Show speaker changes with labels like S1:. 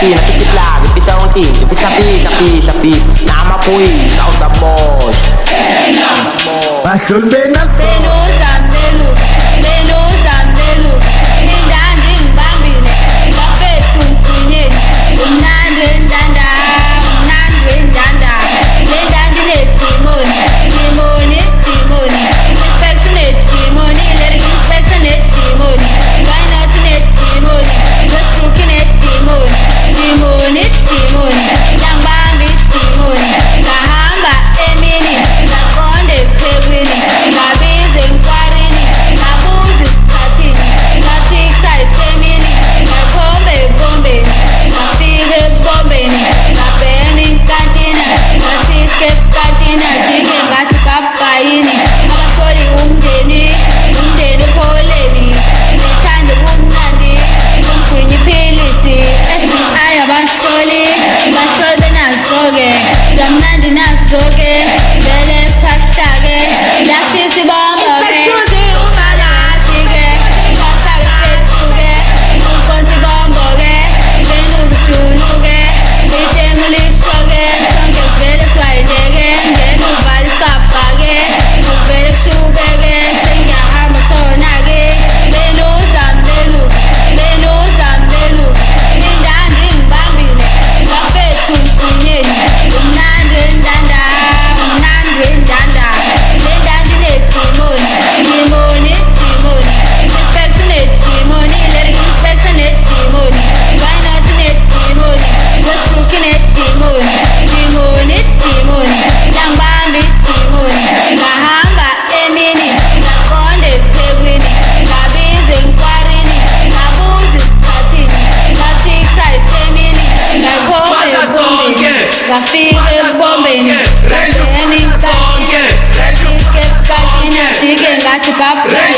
S1: Filipina, petit flag, petit tarantin, petit chapi. Nama pui, out the boss.
S2: Bashul Benas.
S3: Belu zambelu, nindandi ngibambile, ngafethu mpinyeni, umnandi wendanda, nendandi nedimoni, respect nedimoni, lyric inspector nedimoni, why not nedimoni, Westbrook nedimoni, nangibambi dimoni, ngahamba emini, ngaqonde eThekwini, ngabiza eNkwarini, ngabuza esikhathini, ngathiksa esemini, ngakhomba ebombeni, ngafika ebombeni, ngabhema inkantina, ngathiska ebukantina, jike ngathi babhayini, abasoli umndeni upholeni, ngithanda ubumnandi, umgwinya iphilisi, FBI abasoli benazo-ke, zamnandi nazo-ke, vele siphahlake, lashisa ibombo-ke, ubaladi-ke, siphahlake siphethu-ke, umfonsa ibombo-ke, benuze sijuluke, ithengu lisho-ke, sonke sivele siwayileke, ngena uvale isicabha-ke, kuvele kushube-ke, sengiyahamba shona-ke, beluzambelu, nindandi ngibambile, ngafethu mpinyeni, umnandi wendanda, nendandi nedimoni, respect nedimoni, lyric inspector nedimoni, why not nedimoni, Westbrook nedimoni, nangibambi dimoni, ngahamba emini, ngaqonda eThekwini, ngabiza eNkwarini, ngabuza esikhathini, ngathiksa esemini, ngakhomba ebombeni, ngafika ebombeni, ngabhema inkantina, jike ngathi babhayini.